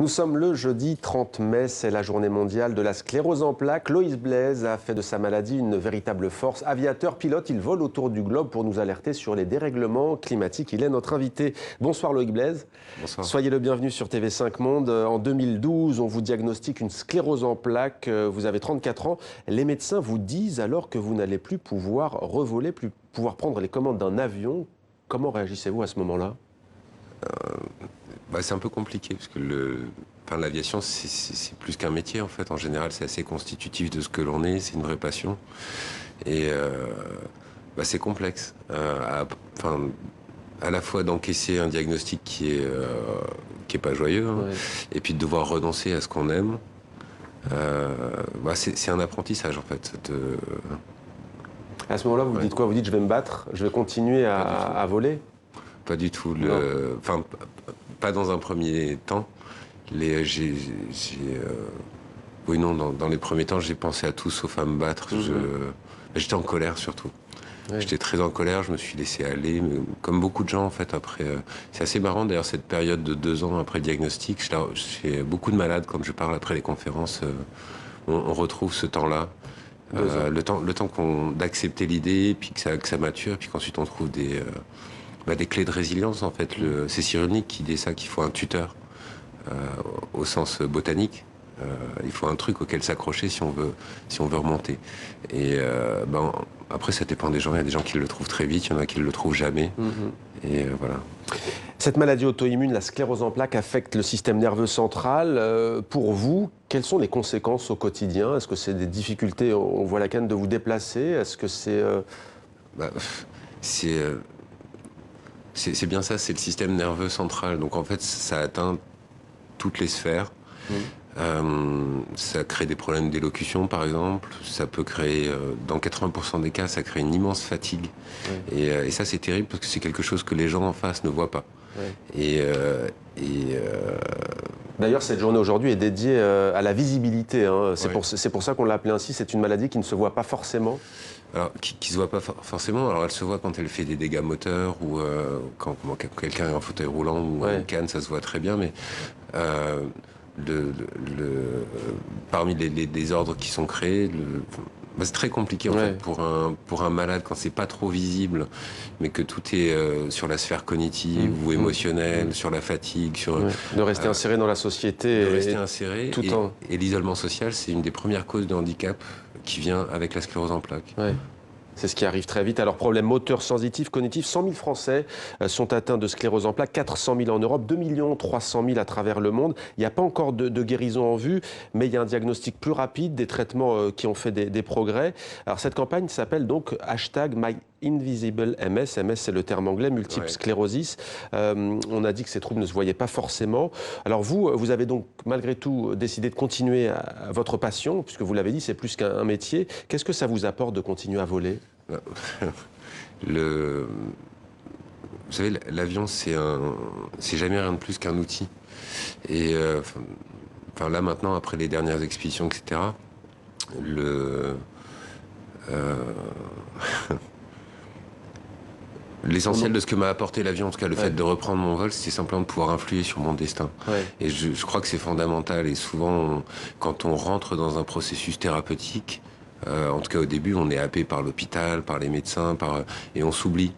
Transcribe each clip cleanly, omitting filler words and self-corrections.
Nous sommes le jeudi 30 mai, c'est la journée mondiale de la sclérose en plaques. Loïs Blaise a fait de sa maladie une véritable force. Aviateur, pilote, il vole autour du globe pour nous alerter sur les dérèglements climatiques. Il est notre invité. Bonsoir Loïc Blaise. Bonsoir. Soyez le bienvenu sur TV5 Monde. En 2012, on vous diagnostique une sclérose en plaques. Vous avez 34 ans. Les médecins vous disent alors que vous n'allez plus pouvoir revoler, plus pouvoir prendre les commandes d'un avion. Comment réagissez-vous à ce moment-là ? C'est un peu compliqué parce que l'aviation, c'est plus qu'un métier en fait. En général, c'est assez constitutif de ce que l'on est. C'est une vraie passion et c'est complexe. À la fois d'encaisser un diagnostic qui est pas joyeux, hein, ouais. Et puis de devoir renoncer à ce qu'on aime. C'est un apprentissage en fait. À ce moment-là, vous dites quoi? Vous dites je vais me battre, je vais continuer à voler? Pas du tout. Pas dans un premier temps. Oui, non, dans les premiers temps, j'ai pensé à tout sauf à me battre. J'étais en colère surtout. Ouais. J'étais très en colère, je me suis laissé aller, mais comme beaucoup de gens en fait après. C'est assez marrant d'ailleurs cette période de 2 ans après le diagnostic. J'ai beaucoup de malades quand je parle après les conférences. On retrouve ce temps-là. Le temps d'accepter l'idée, puis que ça mature, puis qu'ensuite on trouve des clés de résilience en fait. C'est Cyrulnik qui dit ça, qu'il faut un tuteur au sens botanique. Il faut un truc auquel s'accrocher si on veut remonter. Et après ça dépend des gens. Il y a des gens qui le trouvent très vite, il y en a qui ne le trouvent jamais. Et voilà. Cette maladie auto-immune, la sclérose en plaques, affecte le système nerveux central. Pour vous, quelles sont les conséquences au quotidien? Est-ce que c'est des difficultés, on voit la canne, de vous déplacer? Est-ce que c'est... C'est bien ça, c'est le système nerveux central. Donc en fait, ça atteint toutes les sphères. Ça crée des problèmes d'élocution, par exemple. Ça peut créer, dans 80% des cas, ça crée une immense fatigue. Et ça, c'est terrible parce que c'est quelque chose que les gens en face ne voient pas. D'ailleurs, cette journée aujourd'hui est dédiée à la visibilité. Hein. C'est pour ça qu'on l'a appelée ainsi. C'est une maladie qui ne se voit pas forcément. Alors, qui se voit pas forcément. Alors, elle se voit quand elle fait des dégâts moteurs ou quand quelqu'un est en fauteuil roulant ou en canne, ça se voit très bien. Mais parmi les désordres qui sont créés, c'est très compliqué en fait pour un malade quand c'est pas trop visible, mais que tout est sur la sphère cognitive ou émotionnelle, sur la fatigue, de rester inséré dans la société, de rester inséré. Et l'isolement social, c'est une des premières causes de handicap qui vient avec la sclérose en plaques. C'est ce qui arrive très vite. Alors, problème moteur, sensitif, cognitif, 100 000 Français sont atteints de sclérose en plaques, 400 000 en Europe, 2 300 000 à travers le monde. Il n'y a pas encore de guérison en vue, mais il y a un diagnostic plus rapide, des traitements qui ont fait des progrès. Alors, cette campagne s'appelle donc #MyInvisibleMS. MS, c'est le terme anglais, multiple sclérosis. On a dit que ces troubles ne se voyaient pas forcément. Alors, vous avez donc malgré tout décidé de continuer à votre passion, puisque vous l'avez dit, c'est plus qu'un métier. Qu'est-ce que ça vous apporte de continuer à voler ? Vous savez, l'avion, c'est jamais rien de plus qu'un outil. Et là maintenant, après les dernières expéditions, etc., l'essentiel de ce que m'a apporté l'avion, en tout cas le fait de reprendre mon vol, c'était simplement de pouvoir influer sur mon destin. Et je crois que c'est fondamental. Et souvent, quand on rentre dans un processus thérapeutique, en tout cas au début, on est happé par l'hôpital, par les médecins, et on s'oublie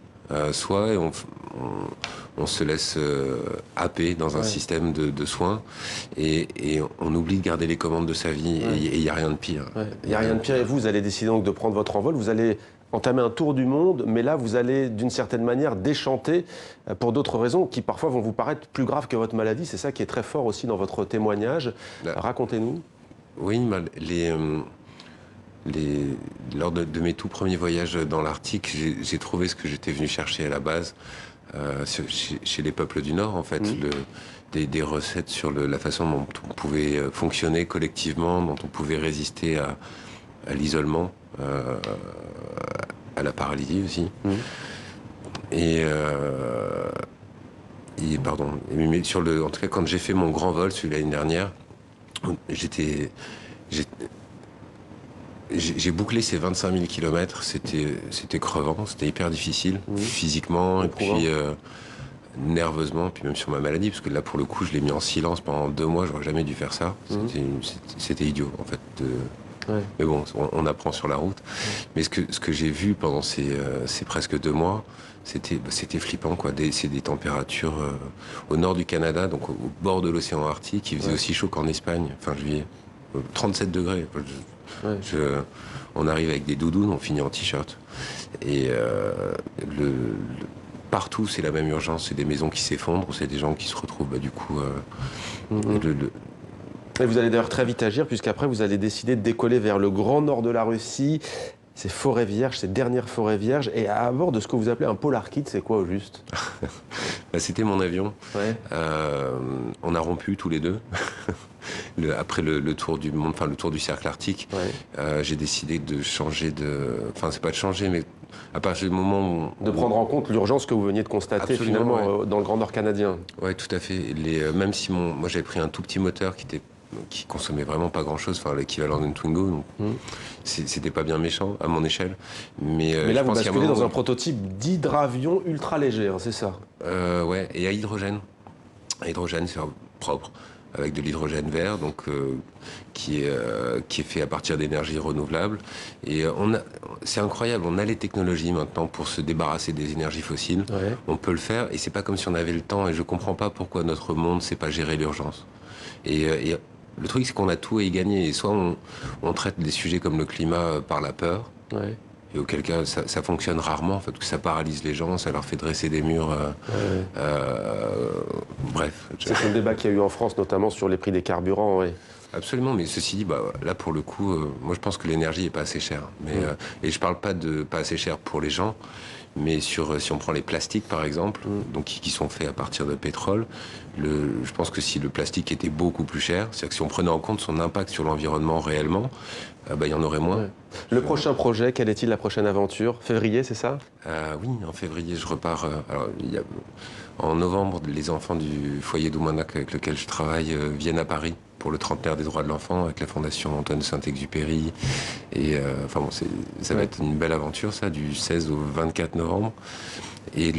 soi, et on se laisse happer dans un système de soins, et on oublie de garder les commandes de sa vie, et il n'y a rien de pire. Il n'y a rien de pire, et vous allez décider donc de prendre votre envol, vous allez entamer un tour du monde, mais là vous allez d'une certaine manière déchanter pour d'autres raisons qui parfois vont vous paraître plus graves que votre maladie. C'est ça qui est très fort aussi dans votre témoignage. Racontez-nous. Oui, lors de mes tout premiers voyages dans l'Arctique, j'ai trouvé ce que j'étais venu chercher à la base chez les peuples du Nord, en fait, des recettes sur la façon dont on pouvait fonctionner collectivement, dont on pouvait résister à l'isolement, à la paralysie aussi. Mais en tout cas, quand j'ai fait mon grand vol, celui de l'année dernière, j'ai bouclé ces 25 000 km, c'était crevant, c'était hyper difficile, physiquement, et puis nerveusement, puis même sur ma maladie, parce que là, pour le coup, je l'ai mis en silence pendant 2 mois, j'aurais jamais dû faire ça. C'était idiot, en fait. Mais bon, on apprend sur la route. Mais ce que j'ai vu pendant ces presque 2 mois, c'était flippant, quoi. C'est des températures au nord du Canada, donc au bord de l'océan Arctique. Il faisait aussi chaud qu'en Espagne, fin juillet. 37 degrés. On arrive avec des doudounes, on finit en t-shirt. Et partout, c'est la même urgence. C'est des maisons qui s'effondrent, c'est des gens qui se retrouvent, du coup... Et vous allez d'ailleurs très vite agir, puisqu'après, vous allez décider de décoller vers le grand nord de la Russie, ces forêts vierges, ces dernières forêts vierges, et à bord de ce que vous appelez un Polar Kit, c'est quoi au juste? C'était mon avion. On a rompu tous les deux. Après le tour du monde, enfin le tour du cercle arctique, j'ai décidé de changer de... Enfin, c'est pas de changer, mais à partir du moment où... De prendre en compte l'urgence que vous veniez de constater finalement dans le Grand Nord canadien. Oui, tout à fait. Même si moi j'avais pris un tout petit moteur qui consommait vraiment pas grand-chose, enfin l'équivalent d'une Twingo, donc c'était pas bien méchant à mon échelle. Mais là, vous basculez dans un prototype d'hydravion ultra léger, hein, c'est ça? Ouais, et à hydrogène. À hydrogène, c'est propre, avec de l'hydrogène vert, donc qui est fait à partir d'énergie renouvelable. Et c'est incroyable, on a les technologies maintenant pour se débarrasser des énergies fossiles. On peut le faire, et c'est pas comme si on avait le temps. Et je comprends pas pourquoi notre monde sait pas gérer l'urgence. Et le truc, c'est qu'on a tout à y gagner. Et soit on traite des sujets comme le climat par la peur, et auquel cas ça fonctionne rarement, en fait, parce que ça paralyse les gens, ça leur fait dresser des murs. Bref. C'est le débat qu'il y a eu en France, notamment sur les prix des carburants. Absolument, mais ceci dit, là pour le coup, moi je pense que l'énergie n'est pas assez chère. Et je parle pas de pas assez cher pour les gens, mais si on prend les plastiques par exemple, donc qui sont faits à partir de pétrole, je pense que si le plastique était beaucoup plus cher, c'est-à-dire que si on prenait en compte son impact sur l'environnement réellement, il y en aurait moins. Le prochain projet, quelle est-il, la prochaine aventure? Février, c'est ça? Oui, en février, je repars. En novembre, les enfants du foyer d'Oumanac avec lequel je travaille viennent à Paris pour le trentenaire des droits de l'enfant avec la Fondation Antoine de Saint-Exupéry. Et ça va être une belle aventure, ça, du 16 au 24 novembre. Et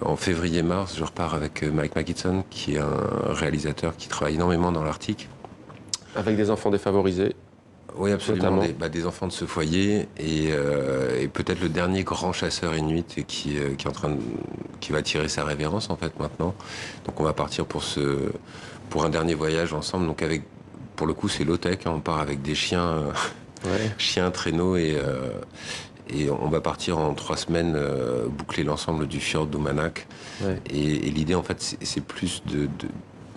en février-mars, je repars avec Mike Mackitson, qui est un réalisateur qui travaille énormément dans l'Arctique. Avec des enfants défavorisés? Oui, absolument. Des enfants de ce foyer et peut-être le dernier grand chasseur inuit qui va tirer sa révérence en fait maintenant. Donc on va partir pour un dernier voyage ensemble. Donc pour le coup c'est low-tech, hein. On part avec des chiens, chiens, traîneaux et on va partir en 3 semaines boucler l'ensemble du fjord d'Umanak. Et l'idée en fait c'est plus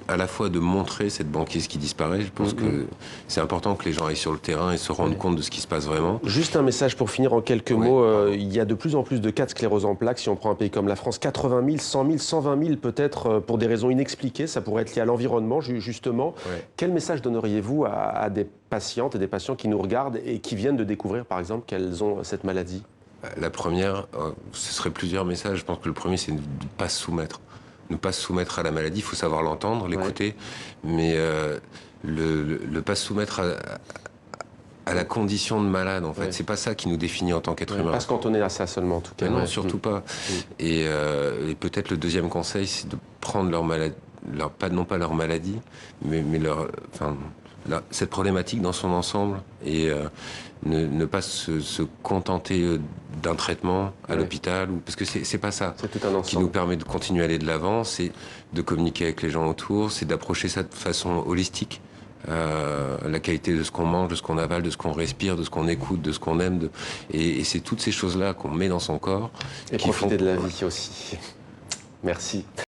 à la fois de montrer cette banquise qui disparaît. Je pense que c'est important que les gens aillent sur le terrain et se rendent compte de ce qui se passe vraiment. Juste un message pour finir en quelques mots. Il y a de plus en plus de cas de sclérose en plaques. Si on prend un pays comme la France, 80 000, 100 000, 120 000 peut-être pour des raisons inexpliquées. Ça pourrait être lié à l'environnement, justement. Quel message donneriez-vous à des patientes et des patients qui nous regardent et qui viennent de découvrir, par exemple, qu'elles ont cette maladie? La première, ce serait plusieurs messages. Je pense que le premier, c'est de ne pas se soumettre. Ne pas se soumettre à la maladie, il faut savoir l'entendre, l'écouter, mais le pas se soumettre à la condition de malade, en fait. C'est pas ça qui nous définit en tant qu'être humain. Pas se cantonner à ça seulement, en tout cas. Non, surtout pas. Et peut-être le deuxième conseil, c'est de prendre leur maladie, non pas leur maladie, mais cette problématique dans son ensemble et ne pas se contenter d'un traitement à l'hôpital, parce que c'est pas ça qui nous permet de continuer à aller de l'avant, c'est de communiquer avec les gens autour, c'est d'approcher ça de façon holistique. La qualité de ce qu'on mange, de ce qu'on avale, de ce qu'on respire, de ce qu'on écoute, de ce qu'on aime, et c'est toutes ces choses-là qu'on met dans son corps. Et profiter de la vie aussi. Merci.